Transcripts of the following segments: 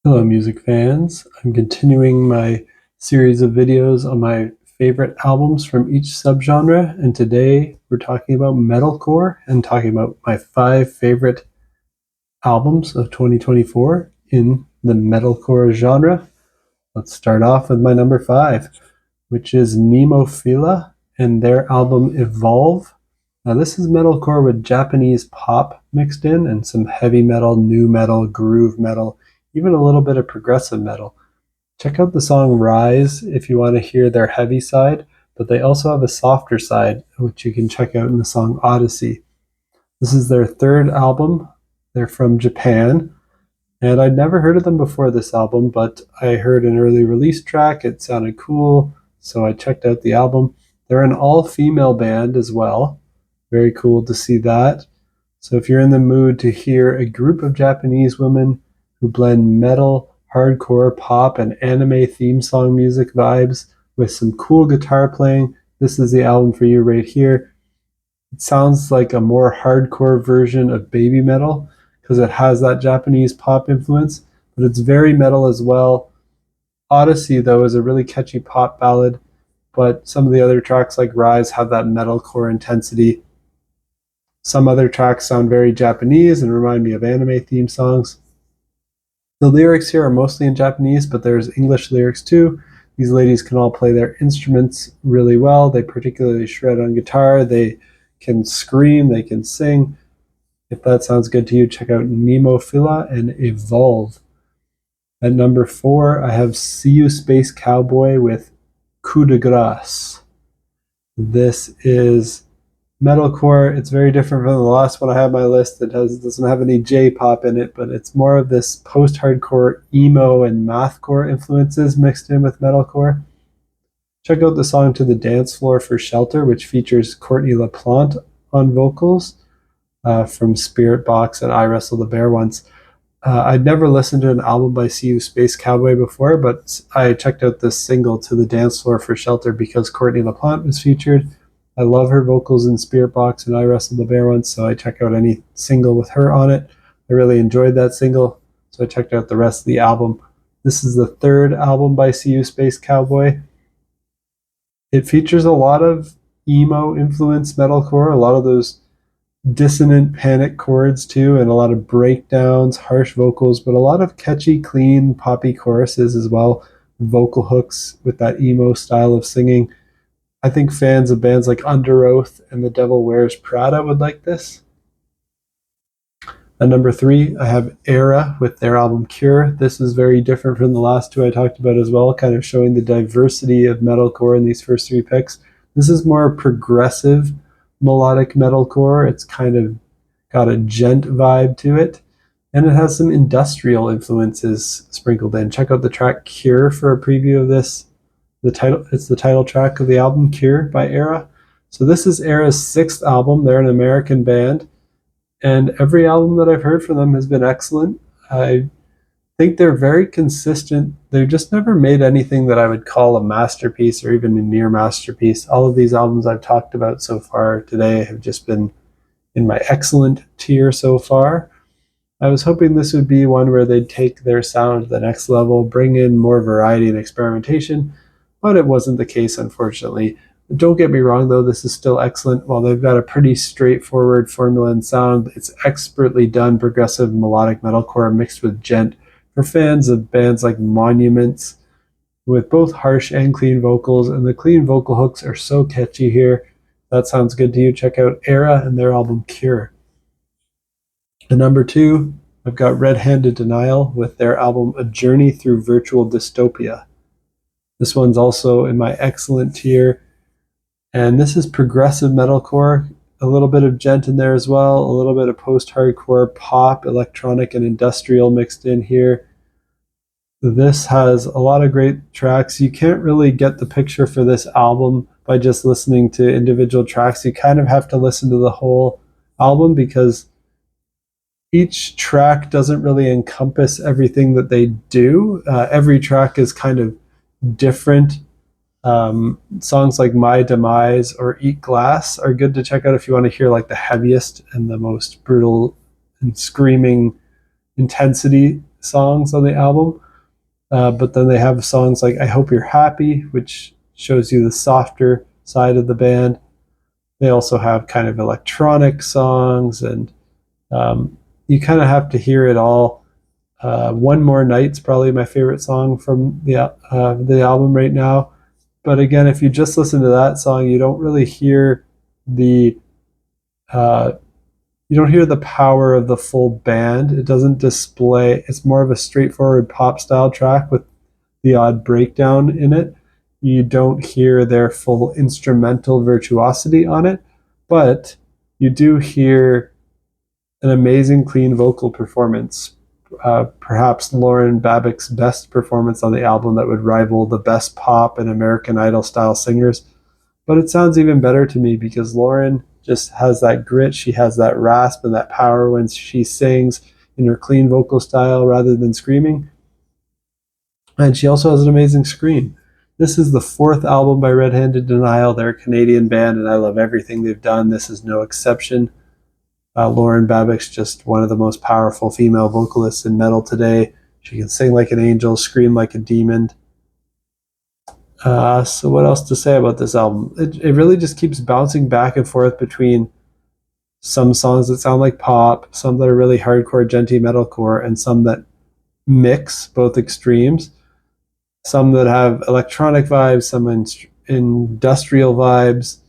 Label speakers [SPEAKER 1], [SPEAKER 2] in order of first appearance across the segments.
[SPEAKER 1] Hello music fans, I'm continuing my series of videos on my favorite albums from each subgenre, and today we're talking about metalcore and talking about my 5 favorite albums of 2024 in the metalcore genre. Let's start off with my number 5, which is Nemophila and their album Evolve. Now this is metalcore with Japanese pop mixed in and some heavy metal, new metal, groove metal, even a little bit of progressive metal. Check out the song Rise if you want to hear their heavy side, but they also have a softer side, which you can check out in the song Odyssey. This is their third album. They're from Japan, and I'd never heard of them before this album, but I heard an early release track. It sounded cool, so I checked out the album. They're an all-female band as well. Very cool to see that. So if you're in the mood to hear a group of Japanese women who blend metal, hardcore, pop, and anime theme song music vibes with some cool guitar playing, this is the album for you right here. It sounds like a more hardcore version of baby metal because it has that Japanese pop influence, but it's very metal as well. Odyssey, though, is a really catchy pop ballad, but some of the other tracks like Rise have that metalcore intensity. Some other tracks sound very Japanese and remind me of anime theme songs. The lyrics here are mostly in Japanese, but there's English lyrics too. These ladies can all play their instruments really well. They particularly shred on guitar. They can scream, they can sing. If that sounds good to you, check out Nemophila and Evolve. At number 4, I have SeeYouSpaceCowboy with Coup de Grace. This is metalcore. It's very different from the last one I have on my list that doesn't have any J-pop in it, but it's more of this post-hardcore emo and mathcore influences mixed in with metalcore. Check out the song To the Dance Floor for Shelter, which features Courtney LaPlante on vocals from Spirit Box and I Wrestle the Bear Once. I'd never listened to an album by SeeYouSpaceCowboy before, but I checked out this single To the Dance Floor for Shelter because Courtney LaPlante was featured. I love her vocals in Spirit Box and I Wrestle the Bear Once, so I check out any single with her on it. I really enjoyed that single, so I checked out the rest of the album. This is the third album by SeeYouSpaceCowboy. It features a lot of emo influenced metalcore, a lot of those dissonant panic chords too, and a lot of breakdowns, harsh vocals, but a lot of catchy, clean, poppy choruses as well, vocal hooks with that emo style of singing. I think fans of bands like Under Oath and The Devil Wears Prada would like this. At number 3, I have Erra with their album Cure. This is very different from the last two I talked about as well, kind of showing the diversity of metalcore in these first 3 picks. This is more progressive melodic metalcore. It's kind of got a gent vibe to it, and it has some industrial influences sprinkled in. Check out the track Cure for a preview of this. It's the title track of the album Cure by Erra. So this is Erra's 6th album. They're an American band, and every album that I've heard from them has been excellent. I think they're very consistent. They've just never made anything that I would call a masterpiece or even a near masterpiece. All of these albums I've talked about so far today have just been in my excellent tier so far. I was hoping this would be one where they'd take their sound to the next level, bring in more variety and experimentation, but it wasn't the case, unfortunately. Don't get me wrong, though, this is still excellent. While they've got a pretty straightforward formula and sound, it's expertly done progressive melodic metalcore mixed with gent for fans of bands like Monuments, with both harsh and clean vocals, and the clean vocal hooks are so catchy here. That sounds good to you. Check out Erra and their album Cure. At number 2, I've got Red Handed Denial with their album A Journey Through Virtual Dystopia. This one's also in my excellent tier, and this is progressive metalcore, a little bit of gent in there as well, a little bit of post-hardcore, pop, electronic, and industrial mixed in here. This has a lot of great tracks. You can't really get the picture for this album by just listening to individual tracks. You kind of have to listen to the whole album because each track doesn't really encompass everything that they do. Every track is kind of different. Songs like My Demise or Eat Glass are good to check out if you want to hear like the heaviest and the most brutal and screaming intensity songs on the album. But then they have songs like I Hope You're Happy, which shows you the softer side of the band. They also have kind of electronic songs, and you kind of have to hear it all. One More Night's probably my favorite song from the album right now. But again, if you just listen to that song, you don't really hear the power of the full band. It doesn't display. It's more of a straightforward pop style track with the odd breakdown in it. You don't hear their full instrumental virtuosity on it, but you do hear an amazing clean vocal performance. Perhaps Lauren Babick's best performance on the album that would rival the best pop and American Idol style singers. But it sounds even better to me because Lauren just has that grit. She has that rasp and that power when she sings in her clean vocal style rather than screaming. And she also has an amazing scream. This is the 4th album by Red Handed Denial. They're a Canadian band, and I love everything they've done. This is no exception. Lauren Babick's just one of the most powerful female vocalists in metal today. She can sing like an angel, scream like a demon. So what else to say about this album? It really just keeps bouncing back and forth between some songs that sound like pop, some that are really hardcore, genty metalcore, and some that mix both extremes. Some that have electronic vibes, some industrial vibes,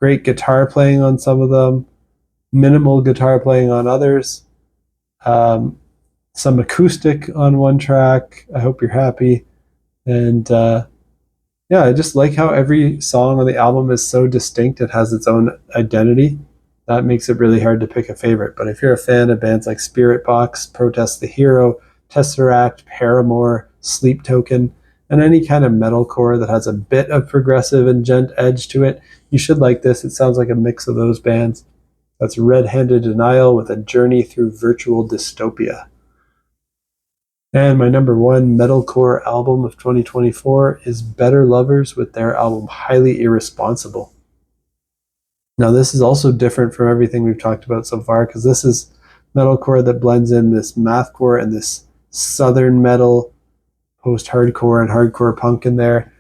[SPEAKER 1] great guitar playing on some of them, minimal guitar playing on others, some acoustic on one track, I Hope You're Happy. And I just like how every song on the album is so distinct. It has its own identity. That makes it really hard to pick a favorite. But if you're a fan of bands like Spirit Box, Protest the Hero, Tesseract, Paramore, Sleep Token, and any kind of metalcore that has a bit of progressive and gent edge to it, you should like this. It sounds like a mix of those bands. That's Red Handed Denial with A Journey Through Virtual Dystopia. And my number 1 metalcore album of 2024 is Better Lovers with their album Highly Irresponsible. Now this is also different from everything we've talked about so far because this is metalcore that blends in this mathcore and this southern metal, post-hardcore and hardcore punk in there.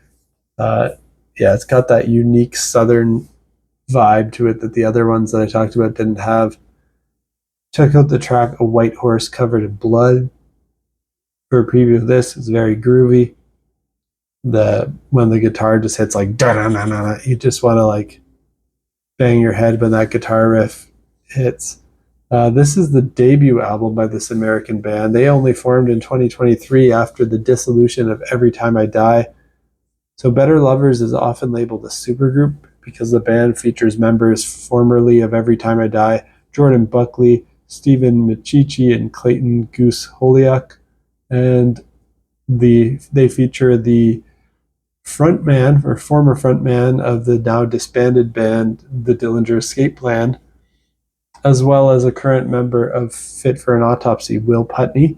[SPEAKER 1] It's got that unique southern vibe to it that the other ones that I talked about didn't have. Check out the track A White Horse Covered in Blood. For a preview of this, it's very groovy. When the guitar just hits like da-da-na-na-na, you just want to like bang your head when that guitar riff hits. This is the debut album by this American band. They only formed in 2023 after the dissolution of Every Time I Die. So Better Lovers is often labeled a supergroup because the band features members formerly of Every Time I Die, Jordan Buckley, Stephen Michichi, and Clayton Goose Holiak. And they feature the frontman or former frontman of the now disbanded band, the Dillinger Escape Plan, as well as a current member of Fit for an Autopsy, Will Putney.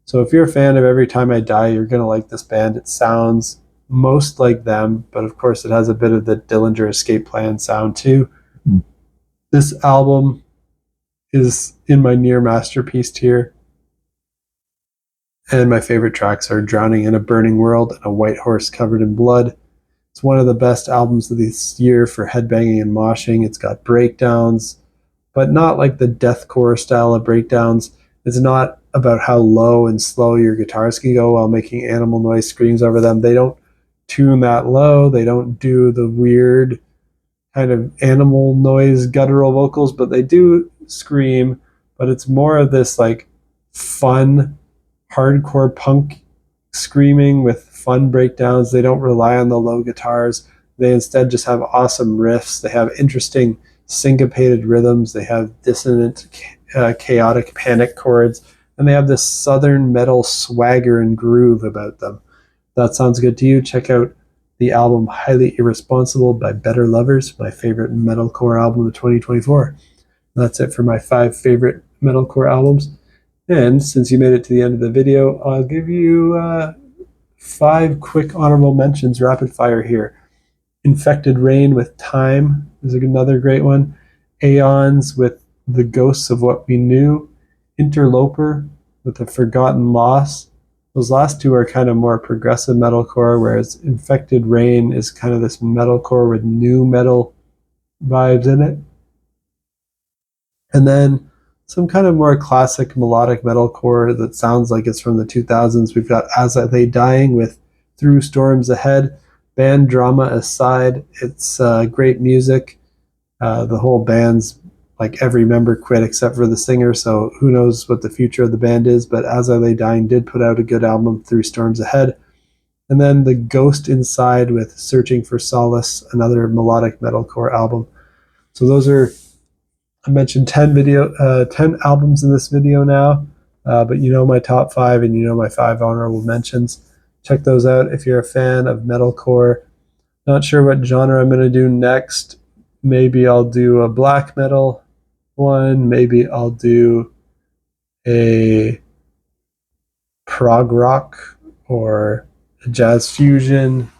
[SPEAKER 1] So if you're a fan of Every Time I Die, you're going to like this band. It sounds most like them, but of course it has a bit of the Dillinger Escape Plan sound too. This album is in my near masterpiece tier. And my favorite tracks are Drowning in a Burning World and A White Horse Covered in Blood. It's one of the best albums of this year for headbanging and moshing. It's got breakdowns, but not like the deathcore style of breakdowns. It's not about how low and slow your guitars can go while making animal noise screams over them. They don't tune that low. They don't do the weird kind of animal noise guttural vocals, but they do scream. But it's more of this like fun hardcore punk screaming with fun breakdowns. They don't rely on the low guitars. They instead just have awesome riffs. They have interesting syncopated rhythms. They have dissonant, chaotic panic chords. And they have this southern metal swagger and groove about them. If that sounds good to you, check out the album Highly Irresponsible by Better Lovers, my favorite metalcore album of 2024. That's it for my 5 favorite metalcore albums. And since you made it to the end of the video, I'll give you 5 quick honorable mentions, rapid fire here. Infected Rain with Time is another great one. Aeons with The Ghosts of What We Knew. Interloper with the Forgotten Loss. Those last two are kind of more progressive metalcore, whereas Infected Rain is kind of this metalcore with new metal vibes in it. And then some kind of more classic melodic metalcore that sounds like it's from the 2000s. We've got As I Lay Dying with Through Storms Ahead. Band drama aside, it's great music. The whole band's, like, every member quit except for the singer, so who knows what the future of the band is, but As I Lay Dying did put out a good album, Through Storms Ahead. And then The Ghost Inside with Searching for Solace, another melodic metalcore album. So those are, I mentioned 10 albums in this video now, but you know my top 5 and you know my 5 honorable mentions. Check those out if you're a fan of metalcore. Not sure what genre I'm going to do next. Maybe I'll do a black metal one. Maybe I'll do a prog rock or a jazz fusion,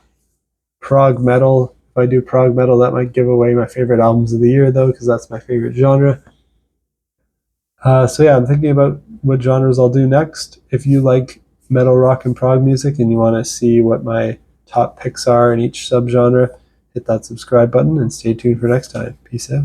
[SPEAKER 1] prog metal. If I do prog metal, that might give away my favorite albums of the year, though, because that's my favorite genre. So yeah, I'm thinking about what genres I'll do next. If you like metal, rock, and prog music and you want to see what my top picks are in each subgenre, hit that subscribe button and stay tuned for next time. Peace out.